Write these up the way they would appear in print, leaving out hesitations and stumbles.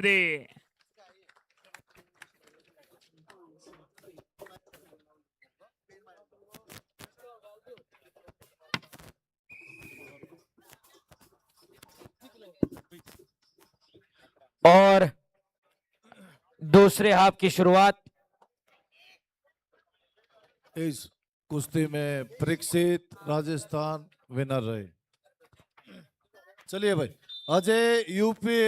3. और दूसरे हाफ की शुरुआत इस कुश्ती में परीक्षित राजस्थान विनर रहे। चलिए भाई, अजय यूपी,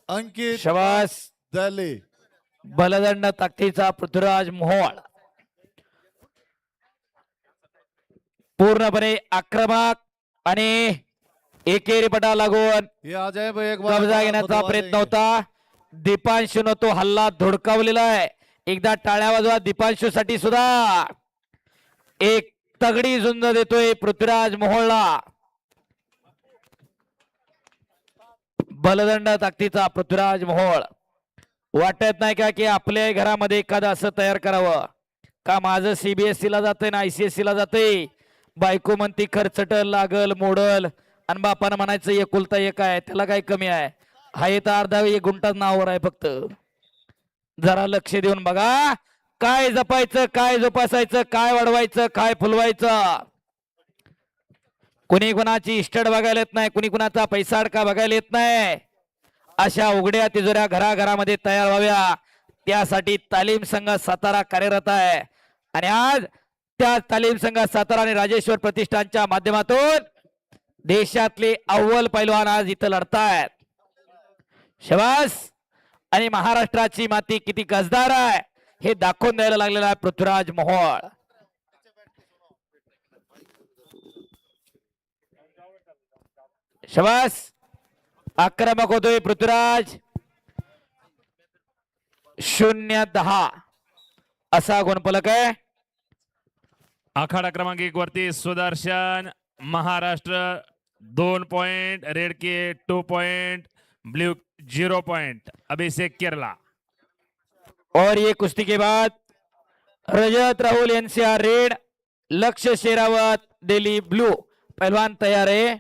अंकित शबास दिल्ली। बलदंड ताकदीचा पृथ्वीराज मोहोळ पूर्णपणे आक्रमक आणि एकेरी पटा लागून ये आ जाए भाई, एक बार कब्जा घेण्याचा प्रयत्न होता. दीपांशून तो हल्ला धुडकावलेला आहे. एकदा टाळ्या वाजवा दीपांशू साठी सुद्धा. एक तगडी झुंज देतोय पृथ्वीराज मोहोळला. बलदंड ताकदीचा पृथ्वीराज मोहोळ. वाटत नाही का की आपल्या घरामध्ये एखादं असं तयार करावं का? माझं CBSE ला जातंय ना ICSE ला जातंय. बायको म्हणती खर्चटल लागल मोडल आणि बापानं म्हणायचं एकुलता एक आहे, त्याला काय कमी आहे? हा तर अर्धा 1 गुंठाच नावावर आहे फक्त. जरा लक्ष देऊन बघा, काय जपायचं, काय जोपासायचं, काय वाढवायचं, काय फुलवायचं. कुणी कुणाची इस्टेट बघायला येत नाही, कुणी कुणाचा पैसा अडका बघायला येत नाही. अशा उघड्या तिजोऱ्या घराघरामध्ये तयार व्हाव्या, त्यासाठी तालीम संघ सातारा कार्यरत आहे. आणि आज त्या तालीम संघ सातारा आणि राजेश्वर प्रतिष्ठानच्या माध्यमातून देशातले अव्वल पैलवान आज इथं लढतायत. शबास. आणि महाराष्ट्राची माती किती गजदार आहे हे दाखवून द्यायला लागलेला आहे पृथ्वीराज मोहोळ. शबास. आक्रमक होतोय पृथ्वीराज. 0-10 असा गुणफलक आहे. आखाडा क्रमांक 1 वरती सुदर्शन महाराष्ट्र 2 पॉइंट, रेड के 2 पॉइंट, ब्लू 0 पॉइंट, अभिषेक केरला. और ये कुश्ती के बाद रजत राहुल NCR रेड, लक्ष्य शेरावत दिल्ली ब्लू. पहलवान तैयार है.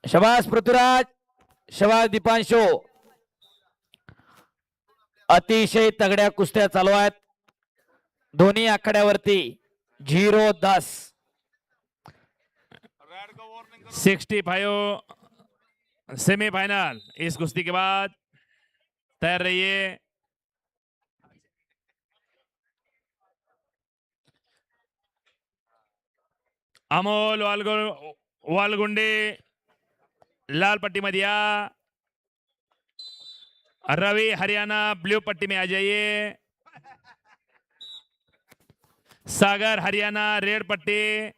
शबास पृथ्वीराज, शबास दीपांशो. अतिशय तगड्या कुस्त्या चालू आहेत दोन्ही आखाड्यावरती. 0-10 65 सेमीफाइनल. इस कुश्ती के बाद तैयार रहिए. अमोल वालगुंडे लाल पट्टी में दिया. रवि हरियाणा ब्लू पट्टी में आ जाइए. सागर हरियाणा रेड पट्टी,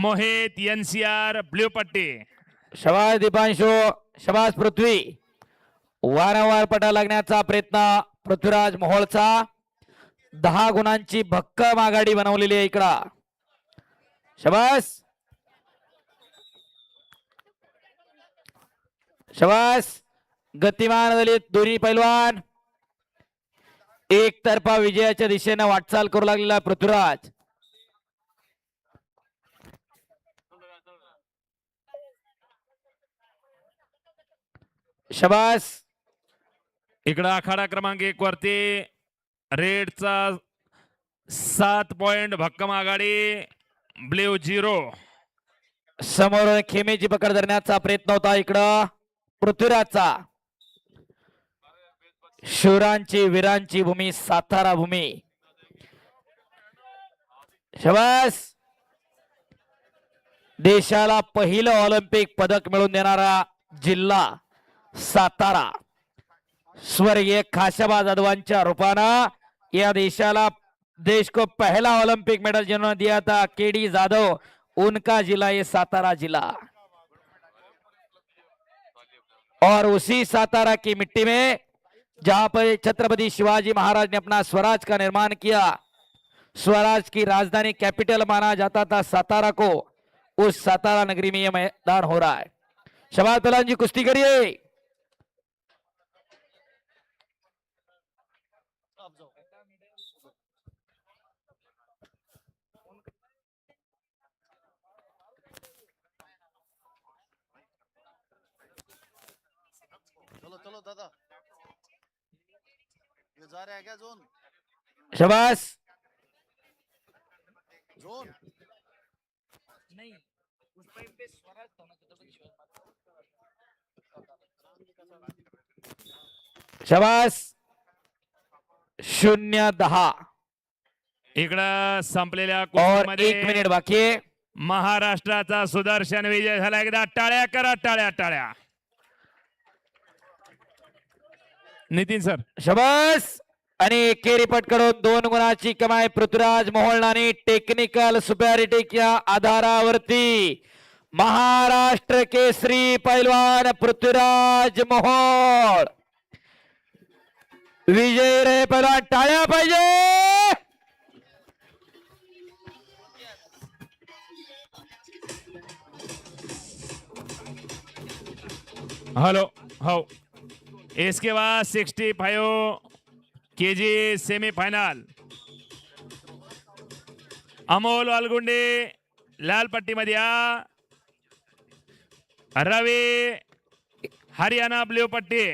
मोहित NCR ब्लू पट्टी. शबास दीपांशो, शबास पृथ्वी. वारंवार पटा लागण्याचा प्रयत्न पृथ्वीराज मोहोळचा. 10 गुणांची भक्कम आघाडी बनवलेली आहे इकडं. शबास. शबास. गतिमान दलित दोन्ही पैलवान एकतर्फा विजयाच्या दिशेने वाटचाल करू लागलेला पृथ्वीराज. शबास. इकडं आखाडा क्रमांक 1 वरती रेडचा 7 पॉइंट भक्कम आघाडी, ब्ल्यू 0. समोर खेमेची पकड धरण्याचा प्रयत्न होता इकडं पृथ्वीराजचा. शूरांची वीरांची भूमी सातारा भूमी. शबास. देशाला पहिलं ऑलिम्पिक पदक मिळवून देणारा जिल्हा सातारा. स्वर्गीय खाशाबा जाधवांच्या रूपानं या देशाला देश को पहला ओलंपिक मेडल जिन्होंने दिया था KD जाधव, उनका जिला ये सातारा जिला. और उसी सातारा की मिट्टी में जहां पर छत्रपति शिवाजी महाराज ने अपना स्वराज का निर्माण किया, स्वराज की राजधानी कैपिटल माना जाता था सातारा को, उस सातारा नगरी में यह मैदान हो रहा है. शबाज पहलवान जी कुश्ती करिए. चलो चलो दादा ये जा रहा है क्या जोन शबास जोन शबास 0-10 इकडं संपलेल्या और कुस्तीमध्ये 1 मिनिट बाकी आहे. महाराष्ट्राचा सुदर्शन विजय झाला. एकदा टाळ्या करा, टाळ्या टाळ्या. नितीन सर शबास आणि एकेरी पटकडून 2 गुणाची कमाई पृथ्वीराज मोहोळनानी टेक्निकल सुपॅरिटीच्या आधारावरती महाराष्ट्र केसरी पैलवान पृथ्वीराज मोहोळ विजय रे. पैलवान टाळ्या पाहिजे. हेलो हो. इसके बाद 65 केजी सेमीफायनल अमोल वालगुंडे लाल पट्टीमध्ये या. रवी हरियाणा ब्ल्यू पट्टी